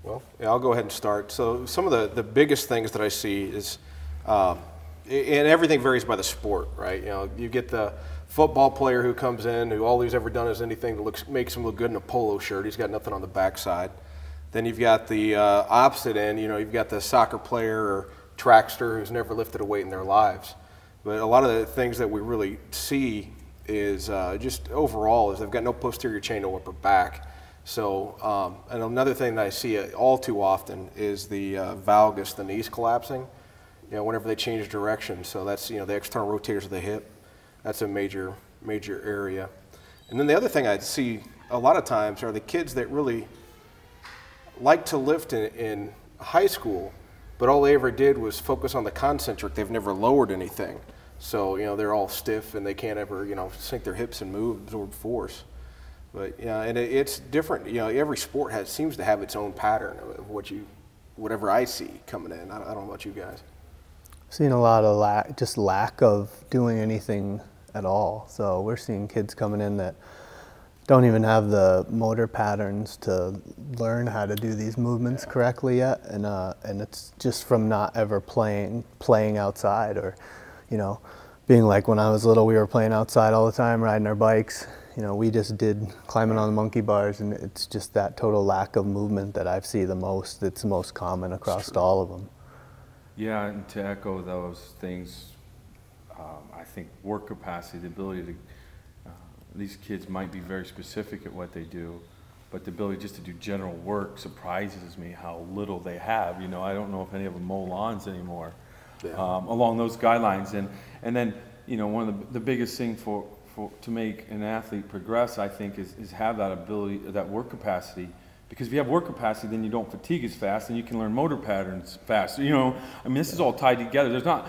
Well, yeah, I'll go ahead and start. So some of the biggest things that I see is, and everything varies by the sport, right? You know, you get the football player who comes in who all he's ever done is anything that makes him look good in a polo shirt. He's got nothing on the backside. Then you've got the opposite end. You know, you've got the soccer player or trackster who's never lifted a weight in their lives. But a lot of the things that we really see is just overall is they've got no posterior chain, no upper back. So, and another thing that I see all too often is the valgus, the knees collapsing. You know, whenever they change direction. So that's, you know, the external rotators of the hip. That's a major area. And then the other thing I see a lot of times are the kids that really like to lift in high school, but all they ever did was focus on the concentric. They've never lowered anything. So, you know, they're all stiff and they can't ever, you know, sink their hips and move, absorb force. But, yeah, and it's different. You know, every sport seems to have its own pattern of whatever I see coming in. I don't know about you guys. Seeing a lot of lack of doing anything at all. So we're seeing kids coming in that don't even have the motor patterns to learn how to do these movements correctly yet, and it's just from not ever playing outside, or, you know, being like when I was little, we were playing outside all the time, riding our bikes. You know, we just did climbing on the monkey bars, and it's just that total lack of movement that I see the most. It's the most common across all of them. Yeah, and to echo those things, I think work capacity, the ability to, these kids might be very specific at what they do, but the ability just to do general work surprises me how little they have. You know, I don't know if any of them mow lawns anymore, along those guidelines. And then, you know, one of the biggest thing to make an athlete progress, I think, is have that ability, that work capacity. Because if you have work capacity, then you don't fatigue as fast, and you can learn motor patterns faster. You know, I mean, this is all tied together. There's not,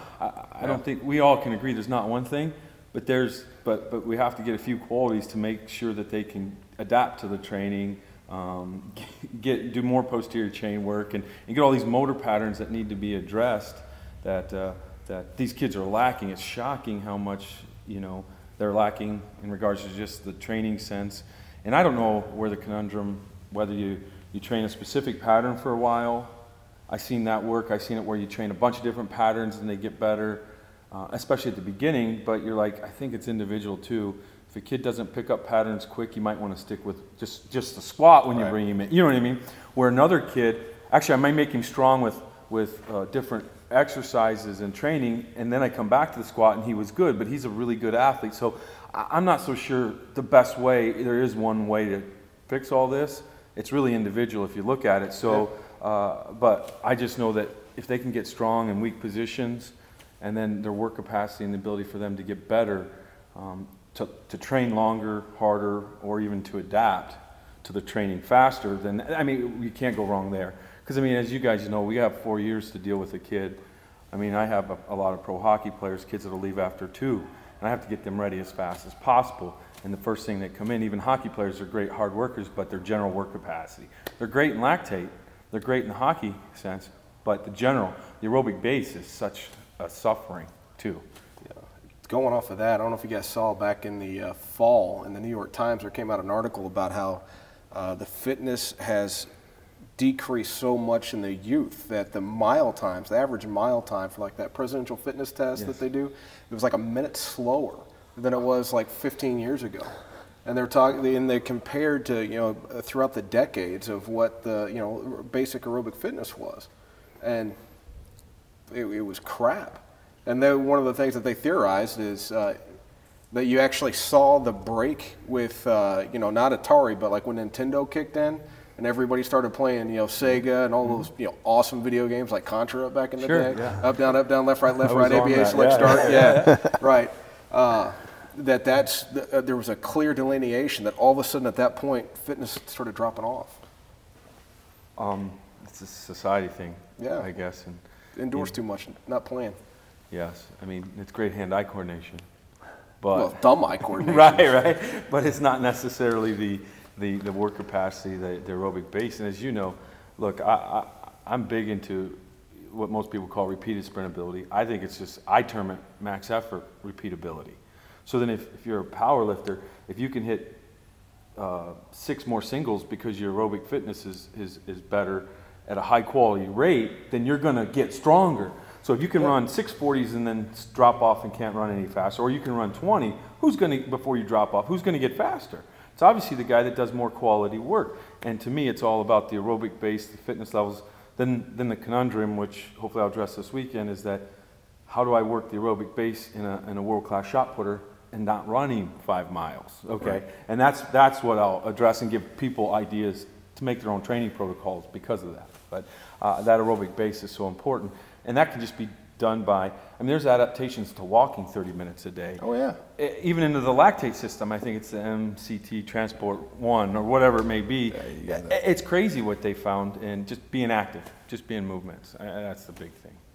I don't think we all can agree there's not one thing, but we have to get a few qualities to make sure that they can adapt to the training, do more posterior chain work, and get all these motor patterns that need to be addressed that these kids are lacking. It's shocking how much, you know, they're lacking in regards to just the training sense. And I don't know where the conundrum, whether you train a specific pattern for a while. I've seen that work. I've seen it where you train a bunch of different patterns and they get better, especially at the beginning, but you're like, I think it's individual too. If a kid doesn't pick up patterns quick, you might want to stick with just the squat when you bring him in. You know what I mean? Where another kid, actually I might make him strong with different exercises and training, and then I come back to the squat and he was good, but he's a really good athlete. So I'm not so sure the best way, there is one way to fix all this. It's really individual if you look at it. So, but I just know that if they can get strong in weak positions, and then their work capacity and the ability for them to get better, to train longer, harder, or even to adapt to the training faster, then, I mean, you can't go wrong there. Because, I mean, as you guys know, we have 4 years to deal with a kid. I mean, I have a lot of pro hockey players, kids that'll leave after 2, and I have to get them ready as fast as possible. And the first thing that come in, even hockey players are great hard workers, but their general work capacity. They're great in lactate, they're great in the hockey sense, but the aerobic base is such a suffering too. Yeah. Going off of that, I don't know if you guys saw back in the fall in the New York Times, there came out an article about how the fitness has decreased so much in the youth that the mile times, the average mile time for like that presidential fitness test that they do, it was like a minute slower than it was like 15 years ago. And they're talking, and they compared to, you know, throughout the decades of what the, you know, basic aerobic fitness was. And it was crap. And then one of the things that they theorized is that you actually saw the break with, you know, not Atari, but like when Nintendo kicked in and everybody started playing, you know, Sega and all those, you know, awesome video games like Contra back in the day. Yeah. Up, down, left, right, ABA, select, start. Right. There was a clear delineation that all of a sudden at that point fitness started dropping off. It's a society thing, I guess. And indoors too much, not playing. Yes, I mean, it's great hand-eye coordination. But, well, thumb-eye coordination. right. But it's not necessarily the work capacity, the aerobic base. And as you know, look, I'm big into what most people call repeated sprintability. I think it's just, I term it max effort repeatability. So then if you're a power lifter, if you can hit 6 more singles because your aerobic fitness is better, at a high quality rate, then you're going to get stronger. So if you can run 640s and then drop off and can't run any faster, or you can run 20, who's going to, before you drop off, who's going to get faster? It's obviously the guy that does more quality work. And to me, it's all about the aerobic base, the fitness levels. Then the conundrum, which hopefully I'll address this weekend, is that how do I work the aerobic base in a world-class shot putter and not running 5 miles? Okay, right. And that's what I'll address and give people ideas to make their own training protocols because of that. But that aerobic base is so important, and that can just be done by, I mean, there's adaptations to walking 30 minutes a day. Oh yeah. Even into the lactate system, I think it's the MCT Transport 1 or whatever it may be. It's crazy what they found, and just being active, just being movements. That's the big thing.